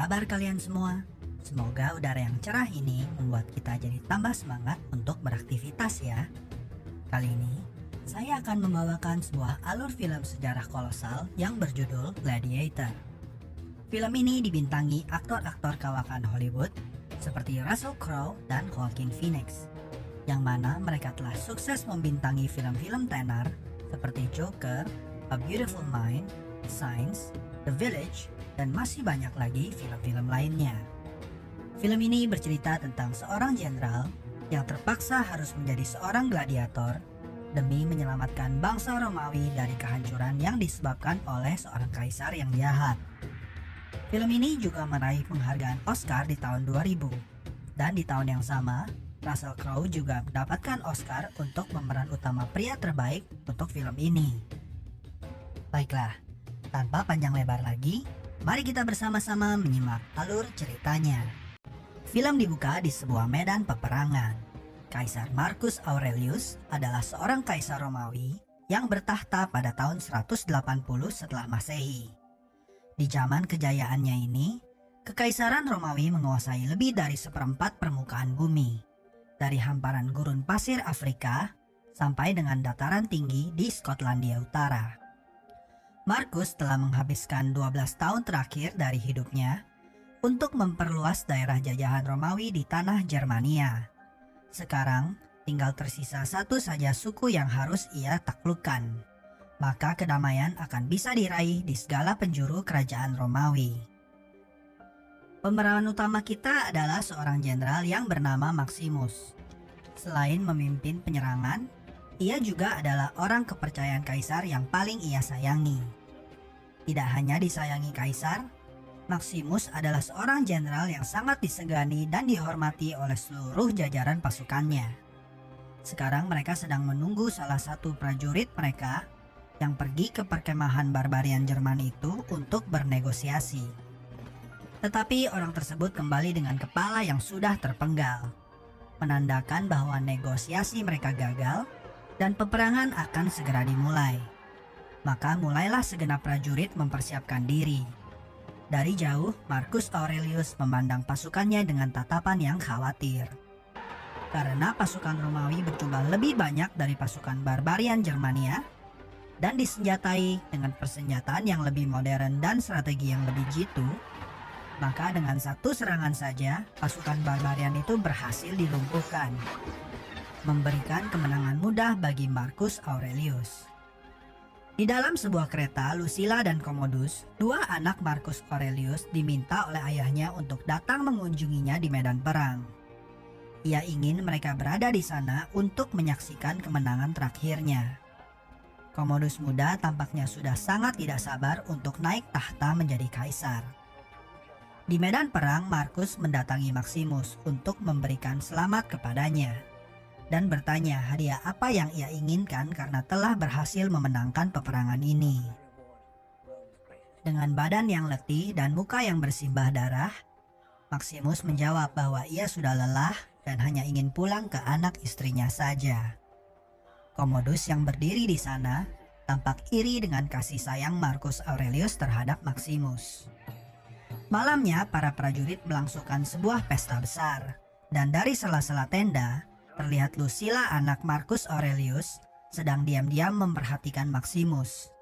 kabar kalian semua? Semoga udara yang cerah ini membuat kita jadi tambah semangat untuk beraktivitas ya. Kali ini, saya akan membawakan sebuah alur film sejarah kolosal yang berjudul Gladiator. Film ini dibintangi aktor-aktor kawakan Hollywood seperti Russell Crowe dan Joaquin Phoenix, yang mana mereka telah sukses membintangi film-film tenar seperti Joker, A Beautiful Mind, Signs, The Village, dan masih banyak lagi film-film lainnya. Film ini bercerita tentang seorang jenderal yang terpaksa harus menjadi seorang gladiator demi menyelamatkan bangsa Romawi dari kehancuran yang disebabkan oleh seorang kaisar yang jahat. Film ini juga meraih penghargaan Oscar di tahun 2000, dan di tahun yang sama, Russell Crowe juga mendapatkan Oscar untuk pemeran utama pria terbaik untuk film ini. Baiklah, tanpa panjang lebar lagi, mari kita bersama-sama menyimak alur ceritanya. Film dibuka di sebuah medan peperangan. Kaisar Marcus Aurelius adalah seorang kaisar Romawi yang bertahta pada tahun 180 setelah Masehi. Di zaman kejayaannya ini, kekaisaran Romawi menguasai lebih dari seperempat permukaan bumi, dari hamparan gurun pasir Afrika sampai dengan dataran tinggi di Skotlandia Utara. Marcus telah menghabiskan 12 tahun terakhir dari hidupnya untuk memperluas daerah jajahan Romawi di tanah Germania. Sekarang, tinggal tersisa satu saja suku yang harus ia taklukkan. Maka kedamaian akan bisa diraih di segala penjuru kerajaan Romawi. Pemeran utama kita adalah seorang jenderal yang bernama Maximus. Selain memimpin penyerangan, ia juga adalah orang kepercayaan kaisar yang paling ia sayangi. Tidak hanya disayangi kaisar, Maximus adalah seorang jenderal yang sangat disegani dan dihormati oleh seluruh jajaran pasukannya. Sekarang mereka sedang menunggu salah satu prajurit mereka yang pergi ke perkemahan barbarian Jerman itu untuk bernegosiasi. Tetapi orang tersebut kembali dengan kepala yang sudah terpenggal, menandakan bahwa negosiasi mereka gagal dan peperangan akan segera dimulai. Maka mulailah segenap prajurit mempersiapkan diri. Dari jauh, Marcus Aurelius memandang pasukannya dengan tatapan yang khawatir. Karena pasukan Romawi berjumlah lebih banyak dari pasukan barbarian Germania dan disenjatai dengan persenjataan yang lebih modern dan strategi yang lebih jitu, maka dengan satu serangan saja pasukan barbarian itu berhasil dilumpuhkan, memberikan kemenangan mudah bagi Marcus Aurelius. Di dalam sebuah kereta, Lucilla dan Commodus, dua anak Marcus Aurelius, diminta oleh ayahnya untuk datang mengunjunginya di medan perang. Ia ingin mereka berada di sana untuk menyaksikan kemenangan terakhirnya. Commodus muda tampaknya sudah sangat tidak sabar untuk naik tahta menjadi kaisar. Di medan perang, Marcus mendatangi Maximus untuk memberikan selamat kepadanya dan bertanya hadiah apa yang ia inginkan karena telah berhasil memenangkan peperangan ini. Dengan badan yang letih dan muka yang bersimbah darah, Maximus menjawab bahwa ia sudah lelah dan hanya ingin pulang ke anak istrinya saja. Commodus yang berdiri di sana tampak iri dengan kasih sayang Marcus Aurelius terhadap Maximus. Malamnya, para prajurit melangsungkan sebuah pesta besar, dan dari sela-sela tenda, terlihat Lucilla anak Marcus Aurelius sedang diam-diam memperhatikan Maximus.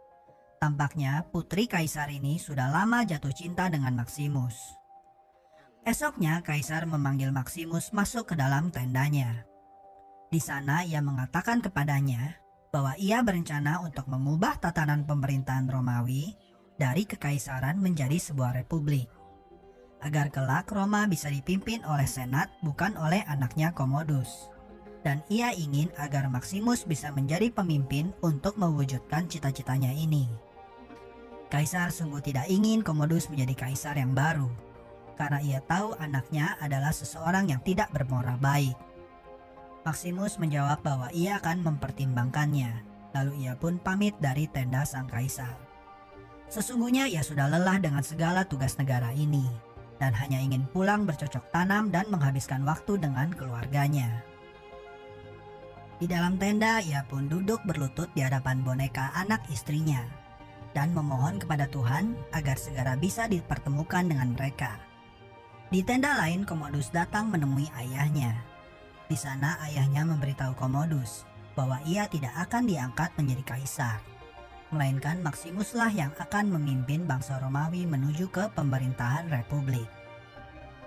Tampaknya putri kaisar ini sudah lama jatuh cinta dengan Maximus. Esoknya kaisar memanggil Maximus masuk ke dalam tendanya. Di sana ia mengatakan kepadanya bahwa ia berencana untuk mengubah tatanan pemerintahan Romawi dari kekaisaran menjadi sebuah republik, agar kelak Roma bisa dipimpin oleh senat bukan oleh anaknya Commodus. Dan ia ingin agar Maximus bisa menjadi pemimpin untuk mewujudkan cita-citanya ini. Kaisar sungguh tidak ingin Commodus menjadi kaisar yang baru, karena ia tahu anaknya adalah seseorang yang tidak bermoral baik. Maximus menjawab bahwa ia akan mempertimbangkannya, lalu ia pun pamit dari tenda sang kaisar. Sesungguhnya ia sudah lelah dengan segala tugas negara ini, dan hanya ingin pulang bercocok tanam dan menghabiskan waktu dengan keluarganya. Di dalam tenda, ia pun duduk berlutut di hadapan boneka anak istrinya dan memohon kepada Tuhan agar segera bisa dipertemukan dengan mereka. Di tenda lain, Commodus datang menemui ayahnya. Di sana ayahnya memberitahu Commodus bahwa ia tidak akan diangkat menjadi kaisar, melainkan Maximuslah yang akan memimpin bangsa Romawi menuju ke pemerintahan republik.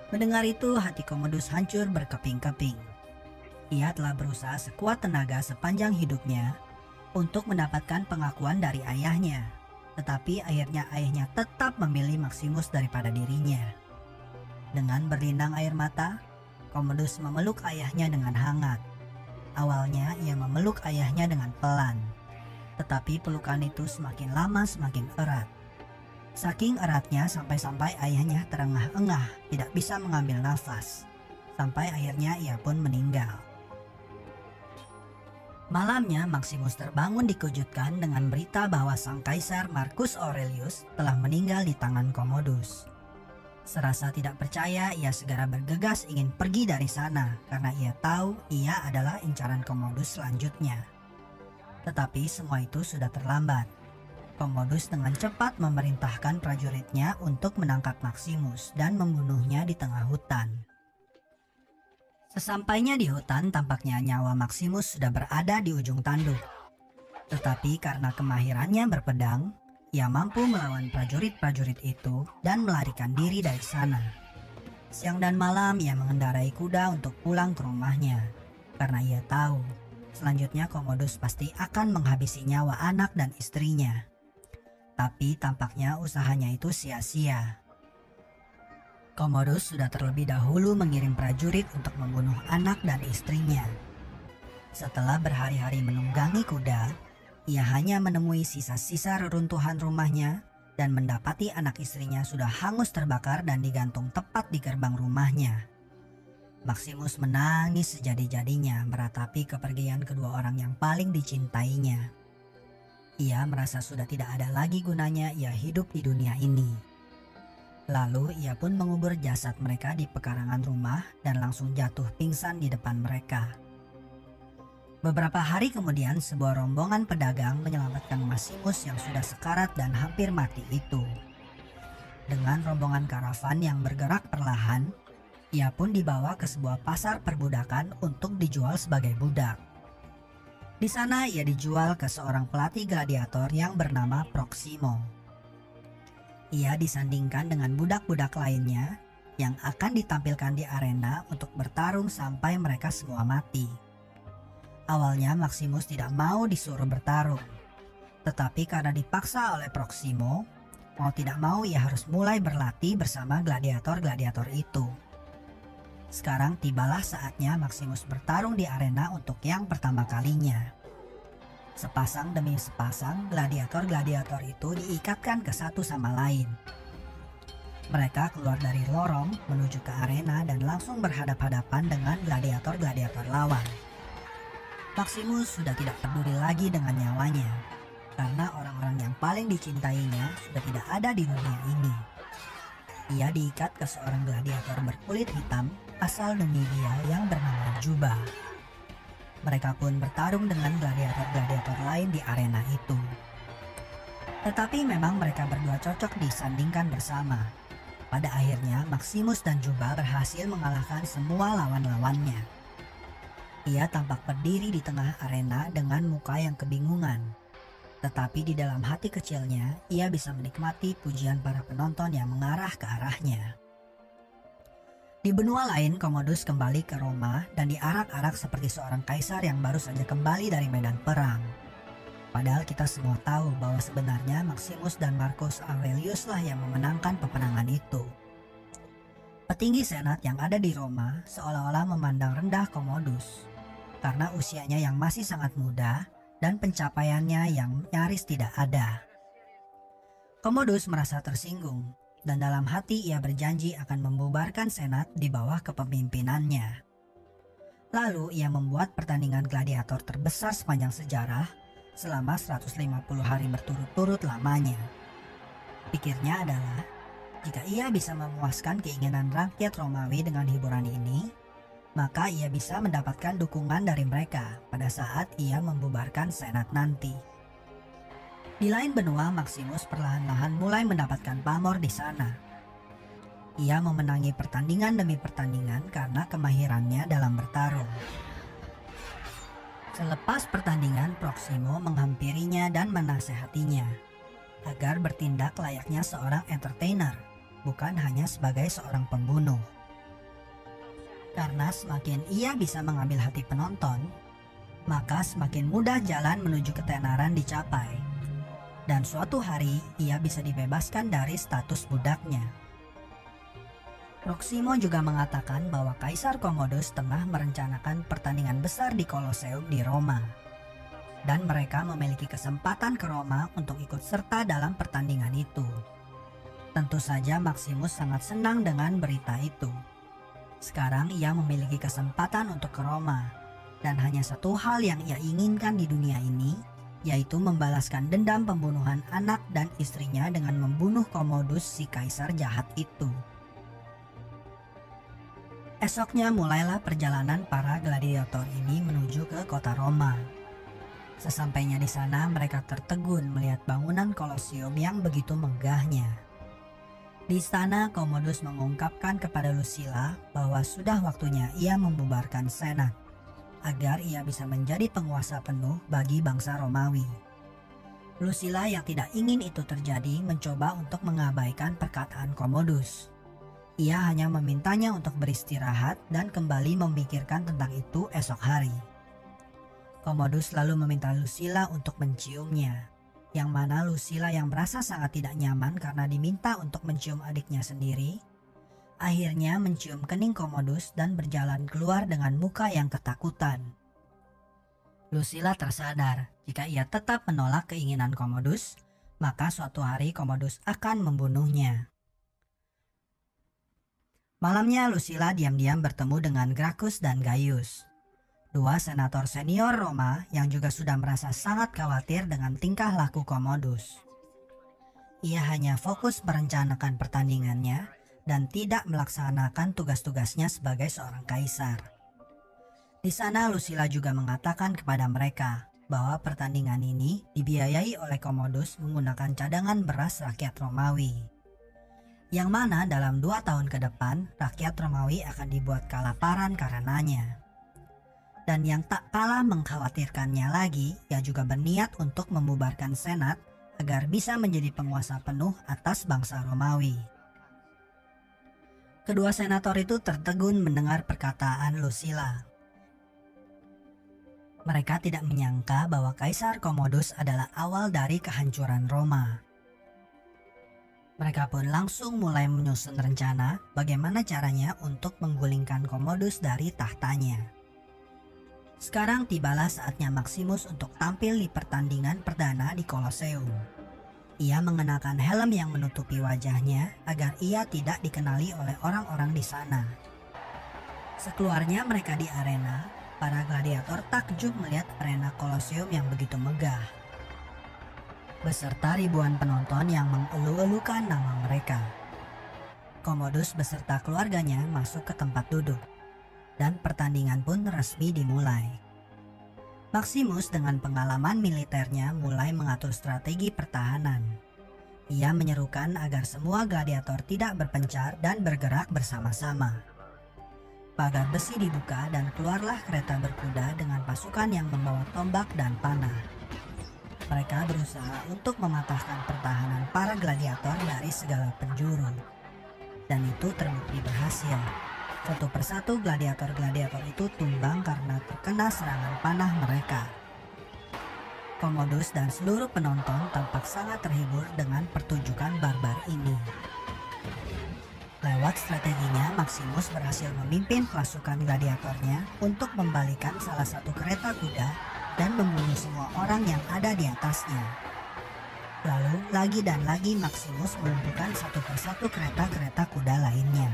Mendengar itu, hati Commodus hancur berkeping-keping. Ia telah berusaha sekuat tenaga sepanjang hidupnya untuk mendapatkan pengakuan dari ayahnya, tetapi akhirnya ayahnya tetap memilih Maximus daripada dirinya. Dengan berlinang air mata, Commodus memeluk ayahnya dengan hangat. Awalnya ia memeluk ayahnya dengan pelan, tetapi pelukan itu semakin lama semakin erat. Saking eratnya sampai-sampai ayahnya terengah-engah, tidak bisa mengambil nafas. Sampai akhirnya ia pun meninggal. Malamnya Maximus terbangun dikejutkan dengan berita bahwa sang kaisar Marcus Aurelius telah meninggal di tangan Commodus. Serasa tidak percaya, ia segera bergegas ingin pergi dari sana karena ia tahu ia adalah incaran Commodus selanjutnya. Tetapi semua itu sudah terlambat. Commodus dengan cepat memerintahkan prajuritnya untuk menangkap Maximus dan membunuhnya di tengah hutan. Sesampainya di hutan, tampaknya nyawa Maximus sudah berada di ujung tanduk. Tetapi karena kemahirannya berpedang, ia mampu melawan prajurit-prajurit itu dan melarikan diri dari sana. Siang dan malam ia mengendarai kuda untuk pulang ke rumahnya, karena ia tahu selanjutnya Commodus pasti akan menghabisi nyawa anak dan istrinya. Tapi tampaknya usahanya itu sia-sia. Commodus sudah terlebih dahulu mengirim prajurit untuk membunuh anak dan istrinya. Setelah berhari-hari menunggangi kuda, ia hanya menemui sisa-sisa reruntuhan rumahnya dan mendapati anak istrinya sudah hangus terbakar dan digantung tepat di gerbang rumahnya. Maximus menangis sejadi-jadinya meratapi kepergian kedua orang yang paling dicintainya. Ia merasa sudah tidak ada lagi gunanya ia hidup di dunia ini. Lalu ia pun mengubur jasad mereka di pekarangan rumah dan langsung jatuh pingsan di depan mereka. Beberapa hari kemudian, sebuah rombongan pedagang menyelamatkan Maximus yang sudah sekarat dan hampir mati itu. Dengan rombongan karavan yang bergerak perlahan, ia pun dibawa ke sebuah pasar perbudakan untuk dijual sebagai budak. Di sana ia dijual ke seorang pelatih gladiator yang bernama Proximo. Ia disandingkan dengan budak-budak lainnya yang akan ditampilkan di arena untuk bertarung sampai mereka semua mati. Awalnya Maximus tidak mau disuruh bertarung, tetapi karena dipaksa oleh Proximo, mau tidak mau ia harus mulai berlatih bersama gladiator-gladiator itu. Sekarang tibalah saatnya Maximus bertarung di arena untuk yang pertama kalinya. Sepasang demi sepasang gladiator-gladiator itu diikatkan ke satu sama lain. Mereka keluar dari lorong menuju ke arena dan langsung berhadap-hadapan dengan gladiator-gladiator lawan. Maximus sudah tidak peduli lagi dengan nyawanya, karena orang-orang yang paling dicintainya sudah tidak ada di dunia ini. Ia diikat ke seorang gladiator berkulit hitam asal Numidia yang bernama Juba. Mereka pun bertarung dengan gladiator-gladiator lain di arena itu. Tetapi memang mereka berdua cocok disandingkan bersama. Pada akhirnya Maximus dan Juba berhasil mengalahkan semua lawan-lawannya. Ia tampak berdiri di tengah arena dengan muka yang kebingungan. Tetapi di dalam hati kecilnya, ia bisa menikmati pujian para penonton yang mengarah ke arahnya. Di benua lain, Commodus kembali ke Roma dan diarak-arak seperti seorang kaisar yang baru saja kembali dari medan perang. Padahal kita semua tahu bahwa sebenarnya Maximus dan Marcus Aurelius lah yang memenangkan peperangan itu. Petinggi senat yang ada di Roma seolah-olah memandang rendah Commodus karena usianya yang masih sangat muda dan pencapaiannya yang nyaris tidak ada. Commodus merasa tersinggung dan dalam hati ia berjanji akan membubarkan senat di bawah kepemimpinannya. Lalu ia membuat pertandingan gladiator terbesar sepanjang sejarah selama 150 hari berturut-turut lamanya. Pikirnya adalah, jika ia bisa memuaskan keinginan rakyat Romawi dengan hiburan ini, maka ia bisa mendapatkan dukungan dari mereka pada saat ia membubarkan senat nanti. Di lain benua, Maximus perlahan-lahan mulai mendapatkan pamor di sana. Ia memenangi pertandingan demi pertandingan karena kemahirannya dalam bertarung. Selepas pertandingan, Proximo menghampirinya dan menasehatinya agar bertindak layaknya seorang entertainer, bukan hanya sebagai seorang pembunuh. Karena semakin ia bisa mengambil hati penonton, maka semakin mudah jalan menuju ketenaran dicapai. Dan suatu hari ia bisa dibebaskan dari status budaknya. Proximo juga mengatakan bahwa Kaisar Commodus tengah merencanakan pertandingan besar di Colosseum di Roma. Dan mereka memiliki kesempatan ke Roma untuk ikut serta dalam pertandingan itu. Tentu saja Maximus sangat senang dengan berita itu. Sekarang ia memiliki kesempatan untuk ke Roma, dan hanya satu hal yang ia inginkan di dunia ini, yaitu membalaskan dendam pembunuhan anak dan istrinya dengan membunuh Commodus si kaisar jahat itu. Esoknya mulailah perjalanan para gladiator ini menuju ke kota Roma. Sesampainya di sana mereka tertegun melihat bangunan Kolosium yang begitu megahnya. Di sana Commodus mengungkapkan kepada Lucilla bahwa sudah waktunya ia membubarkan Senat, agar ia bisa menjadi penguasa penuh bagi bangsa Romawi. Lucilla yang tidak ingin itu terjadi mencoba untuk mengabaikan perkataan Commodus. Ia hanya memintanya untuk beristirahat dan kembali memikirkan tentang itu esok hari. Commodus lalu meminta Lucilla untuk menciumnya, yang mana Lucilla yang merasa sangat tidak nyaman karena diminta untuk mencium adiknya sendiri, akhirnya mencium kening Commodus dan berjalan keluar dengan muka yang ketakutan. Lucilla tersadar jika ia tetap menolak keinginan Commodus, maka suatu hari Commodus akan membunuhnya. Malamnya Lucilla diam-diam bertemu dengan Gracchus dan Gaius, dua senator senior Roma yang juga sudah merasa sangat khawatir dengan tingkah laku Commodus. Ia hanya fokus merencanakan pertandingannya dan tidak melaksanakan tugas-tugasnya sebagai seorang kaisar. Di sana Lucilla juga mengatakan kepada mereka bahwa pertandingan ini dibiayai oleh Commodus menggunakan cadangan beras rakyat Romawi, yang mana dalam 2 tahun ke depan rakyat Romawi akan dibuat kelaparan karenanya. Dan yang tak kalah mengkhawatirkannya lagi, ia juga berniat untuk membubarkan Senat agar bisa menjadi penguasa penuh atas bangsa Romawi. Kedua senator itu tertegun mendengar perkataan Lucilla. Mereka tidak menyangka bahwa Kaisar Commodus adalah awal dari kehancuran Roma. Mereka pun langsung mulai menyusun rencana bagaimana caranya untuk menggulingkan Commodus dari tahtanya. Sekarang tibalah saatnya Maximus untuk tampil di pertandingan perdana di Colosseum. Ia mengenakan helm yang menutupi wajahnya agar ia tidak dikenali oleh orang-orang di sana. Sekeluarnya mereka di arena, para gladiator takjub melihat arena Colosseum yang begitu megah, beserta ribuan penonton yang mengeluh-elukan nama mereka. Commodus beserta keluarganya masuk ke tempat duduk, dan pertandingan pun resmi dimulai. Maximus dengan pengalaman militernya mulai mengatur strategi pertahanan. Ia menyerukan agar semua gladiator tidak berpencar dan bergerak bersama-sama. Pagar besi dibuka dan keluarlah kereta berkuda dengan pasukan yang membawa tombak dan panah. Mereka berusaha untuk mematahkan pertahanan para gladiator dari segala penjuru. Dan itu terbukti berhasil. Satu persatu gladiator-gladiator itu tumbang karena terkena serangan panah mereka. Commodus dan seluruh penonton tampak sangat terhibur dengan pertunjukan barbar ini. Lewat strateginya, Maximus berhasil memimpin pasukan gladiatornya untuk membalikan salah satu kereta kuda dan membunuh semua orang yang ada di atasnya. Lalu lagi dan lagi Maximus melumpuhkan satu persatu kereta-kereta kuda lainnya.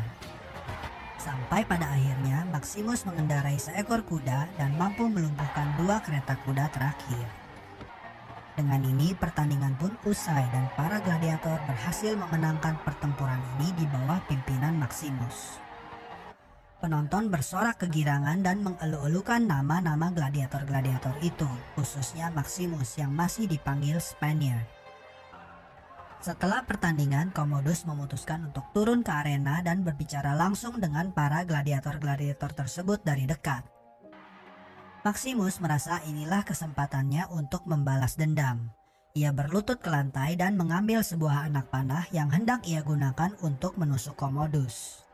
Sampai pada akhirnya Maximus mengendarai seekor kuda dan mampu melumpuhkan 2 kereta kuda terakhir. Dengan ini pertandingan pun usai dan para gladiator berhasil memenangkan pertempuran ini di bawah pimpinan Maximus. Penonton bersorak kegirangan dan mengeluh-elukan nama-nama gladiator-gladiator itu, khususnya Maximus yang masih dipanggil Spaniard. Setelah pertandingan, Commodus memutuskan untuk turun ke arena dan berbicara langsung dengan para gladiator-gladiator tersebut dari dekat. Maximus merasa inilah kesempatannya untuk membalas dendam. Ia berlutut ke lantai dan mengambil sebuah anak panah yang hendak ia gunakan untuk menusuk Commodus.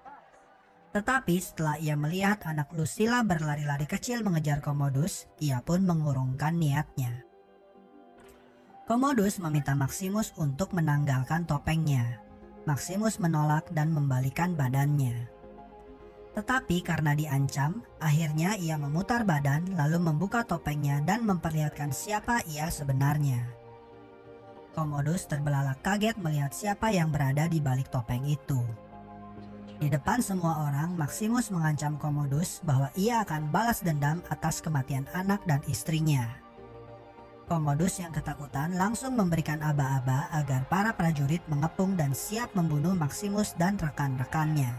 Tetapi setelah ia melihat anak Lucilla berlari-lari kecil mengejar Commodus, ia pun mengurungkan niatnya. Commodus meminta Maximus untuk menanggalkan topengnya. Maximus menolak dan membalikan badannya. Tetapi karena diancam, akhirnya ia memutar badan lalu membuka topengnya dan memperlihatkan siapa ia sebenarnya. Commodus terbelalak kaget melihat siapa yang berada di balik topeng itu. Di depan semua orang, Maximus mengancam Commodus bahwa ia akan balas dendam atas kematian anak dan istrinya. Commodus yang ketakutan langsung memberikan aba-aba agar para prajurit mengepung dan siap membunuh Maximus dan rekan-rekannya.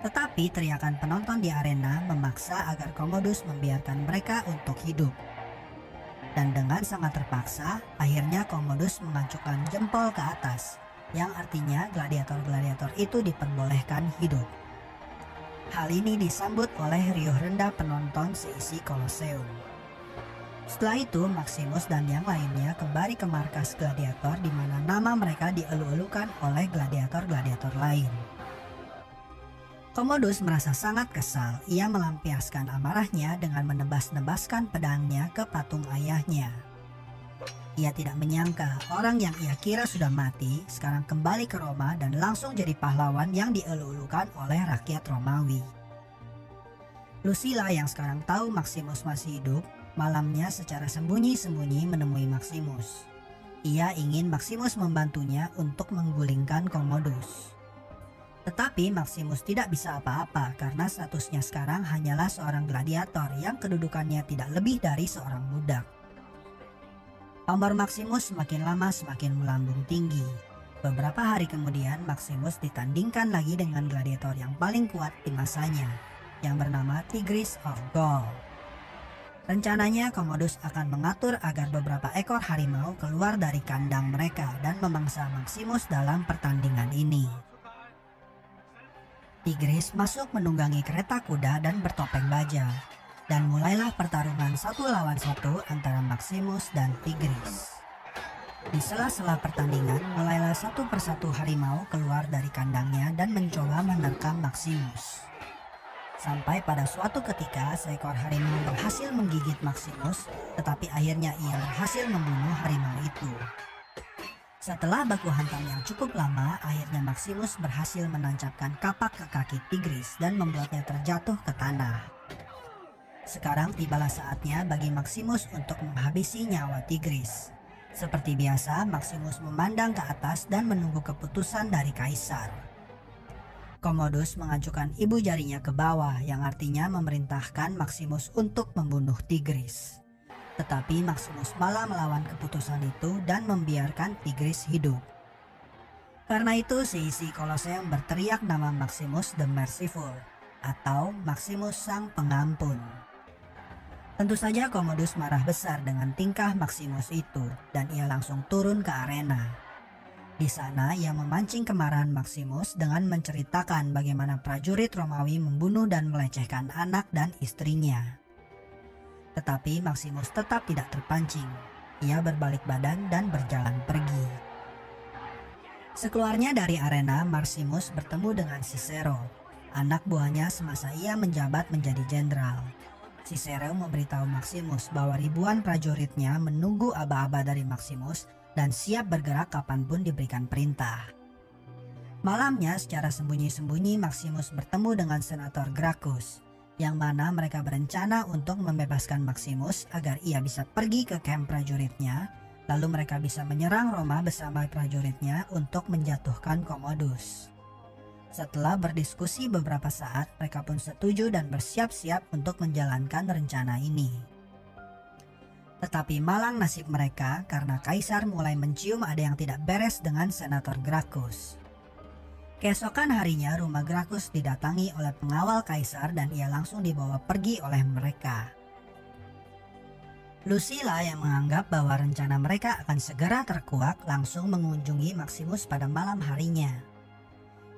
Tetapi teriakan penonton di arena memaksa agar Commodus membiarkan mereka untuk hidup. Dan dengan sangat terpaksa, akhirnya Commodus mengacukan jempol ke atas, yang artinya gladiator-gladiator itu diperbolehkan hidup. Hal ini disambut oleh riuh rendah penonton seisi Koloseum. Setelah itu, Maximus dan yang lainnya kembali ke markas gladiator di mana nama mereka dielu-elukan oleh gladiator-gladiator lain. Commodus merasa sangat kesal. Ia melampiaskan amarahnya dengan menebas-nebaskan pedangnya ke patung ayahnya. Ia tidak menyangka orang yang ia kira sudah mati sekarang kembali ke Roma dan langsung jadi pahlawan yang dielu-elukan oleh rakyat Romawi. Lucilla yang sekarang tahu Maximus masih hidup, malamnya secara sembunyi-sembunyi menemui Maximus. Ia ingin Maximus membantunya untuk menggulingkan Commodus. Tetapi Maximus tidak bisa apa-apa karena statusnya sekarang hanyalah seorang gladiator yang kedudukannya tidak lebih dari seorang budak. Pamor Maximus semakin lama semakin melambung tinggi. Beberapa hari kemudian Maximus ditandingkan lagi dengan gladiator yang paling kuat di masanya, yang bernama Tigris of Gaul. Rencananya Commodus akan mengatur agar beberapa ekor harimau keluar dari kandang mereka dan memangsa Maximus dalam pertandingan ini. Tigris masuk menunggangi kereta kuda dan bertopeng baja, dan mulailah pertarungan 1 lawan 1 antara Maximus dan Tigris. Di sela-sela pertandingan, mulailah satu persatu harimau keluar dari kandangnya dan mencoba menerkam Maximus. Sampai pada suatu ketika seekor harimau berhasil menggigit Maximus, tetapi akhirnya ia berhasil membunuh harimau itu. Setelah baku hantam yang cukup lama, akhirnya Maximus berhasil menancapkan kapak ke kaki Tigris dan membuatnya terjatuh ke tanah. Sekarang tibalah saatnya bagi Maximus untuk menghabisi nyawa Tigris. Seperti biasa, Maximus memandang ke atas dan menunggu keputusan dari Kaisar. Commodus mengajukan ibu jarinya ke bawah yang artinya memerintahkan Maximus untuk membunuh Tigris. Tetapi Maximus malah melawan keputusan itu dan membiarkan Tigris hidup. Karena itu seisi Koloseum berteriak nama Maximus the Merciful atau Maximus Sang Pengampun. Tentu saja Commodus marah besar dengan tingkah Maximus itu dan ia langsung turun ke arena. Di sana ia memancing kemarahan Maximus dengan menceritakan bagaimana prajurit Romawi membunuh dan melecehkan anak dan istrinya. Tetapi Maximus tetap tidak terpancing. Ia berbalik badan dan berjalan pergi. Sekeluarnya dari arena, Maximus bertemu dengan Cicero, anak buahnya semasa ia menjabat menjadi jenderal. Cicero memberitahu Maximus bahwa ribuan prajuritnya menunggu aba-aba dari Maximus dan siap bergerak kapanpun diberikan perintah. Malamnya secara sembunyi-sembunyi Maximus bertemu dengan Senator Gracchus, yang mana mereka berencana untuk membebaskan Maximus agar ia bisa pergi ke kamp prajuritnya, lalu mereka bisa menyerang Roma bersama prajuritnya untuk menjatuhkan Commodus. Setelah berdiskusi beberapa saat, mereka pun setuju dan bersiap-siap untuk menjalankan rencana ini. Tetapi malang nasib mereka karena Kaisar mulai mencium ada yang tidak beres dengan Senator Gracchus. Keesokan harinya rumah Gracchus didatangi oleh pengawal Kaisar dan ia langsung dibawa pergi oleh mereka. Lucilla yang menganggap bahwa rencana mereka akan segera terkuak langsung mengunjungi Maximus pada malam harinya.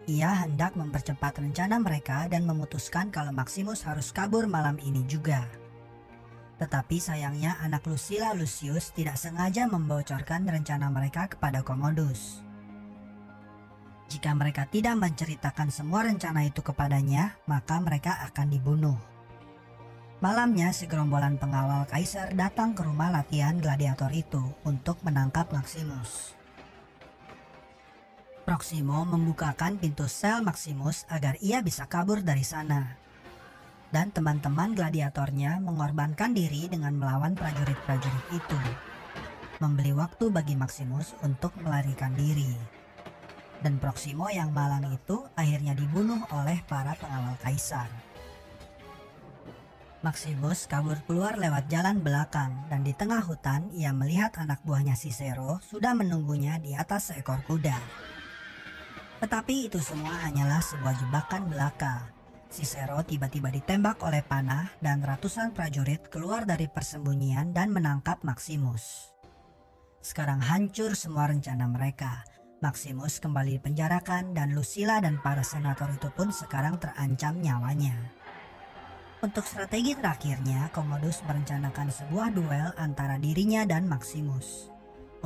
Ia hendak mempercepat rencana mereka dan memutuskan kalau Maximus harus kabur malam ini juga. Tetapi sayangnya anak Lucilla, Lucius, tidak sengaja membocorkan rencana mereka kepada Commodus. Jika mereka tidak menceritakan semua rencana itu kepadanya, maka mereka akan dibunuh. Malamnya, segerombolan pengawal kaisar datang ke rumah latihan gladiator itu untuk menangkap Maximus. Proximo membukakan pintu sel Maximus agar ia bisa kabur dari sana. Dan teman-teman gladiatornya mengorbankan diri dengan melawan prajurit-prajurit itu, membeli waktu bagi Maximus untuk melarikan diri. Dan Proximo yang malang itu akhirnya dibunuh oleh para pengawal kaisar. Maximus kabur keluar lewat jalan belakang dan di tengah hutan ia melihat anak buahnya Cicero sudah menunggunya di atas seekor kuda. Tetapi itu semua hanyalah sebuah jebakan belaka. Cicero tiba-tiba ditembak oleh panah dan ratusan prajurit keluar dari persembunyian dan menangkap Maximus. Sekarang hancur semua rencana mereka. Maximus kembali dipenjarakan dan Lucilla dan para senator itu pun sekarang terancam nyawanya. Untuk strategi terakhirnya, Commodus merencanakan sebuah duel antara dirinya dan Maximus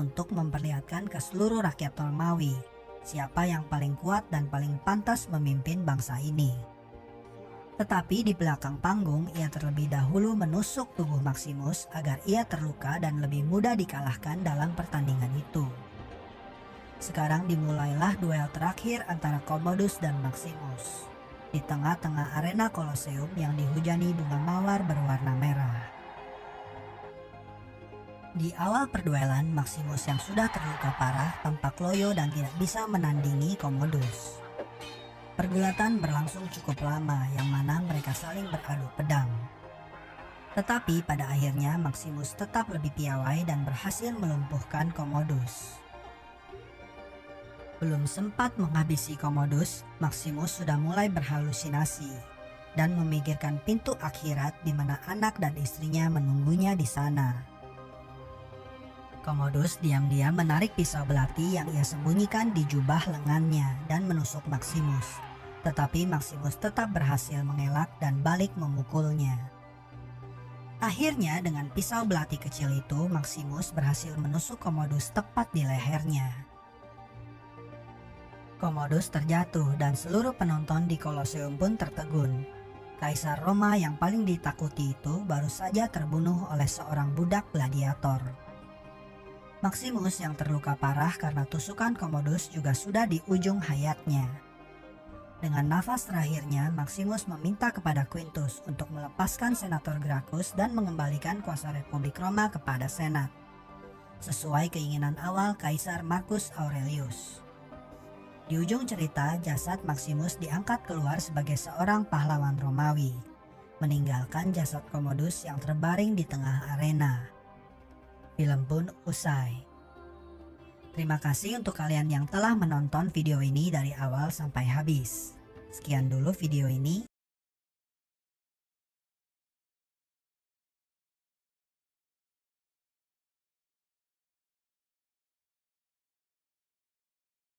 untuk memperlihatkan ke seluruh rakyat Romawi siapa yang paling kuat dan paling pantas memimpin bangsa ini. Tetapi di belakang panggung ia terlebih dahulu menusuk tubuh Maximus agar ia terluka dan lebih mudah dikalahkan dalam pertandingan itu. Sekarang dimulailah duel terakhir antara Commodus dan Maximus di tengah-tengah arena Colosseum yang dihujani bunga mawar berwarna merah. Di awal perduelan, Maximus yang sudah terluka parah tampak loyo dan tidak bisa menandingi Commodus. Pergulatan berlangsung cukup lama yang mana mereka saling beradu pedang. Tetapi pada akhirnya Maximus tetap lebih piawai dan berhasil melumpuhkan Commodus. Belum sempat menghabisi Commodus, Maximus sudah mulai berhalusinasi dan memikirkan pintu akhirat di mana anak dan istrinya menunggunya di sana. Commodus diam-diam menarik pisau belati yang ia sembunyikan di jubah lengannya dan menusuk Maximus. Tetapi Maximus tetap berhasil mengelak dan balik memukulnya. Akhirnya dengan pisau belati kecil itu, Maximus berhasil menusuk Commodus tepat di lehernya. Commodus terjatuh dan seluruh penonton di Colosseum pun tertegun. Kaisar Roma yang paling ditakuti itu baru saja terbunuh oleh seorang budak gladiator. Maximus yang terluka parah karena tusukan Commodus juga sudah di ujung hayatnya. Dengan nafas terakhirnya, Maximus meminta kepada Quintus untuk melepaskan Senator Gracchus dan mengembalikan kuasa Republik Roma kepada Senat, sesuai keinginan awal Kaisar Marcus Aurelius. Di ujung cerita, jasad Maximus diangkat keluar sebagai seorang pahlawan Romawi, meninggalkan jasad Commodus yang terbaring di tengah arena. Film pun usai. Terima kasih untuk kalian yang telah menonton video ini dari awal sampai habis. Sekian dulu video ini.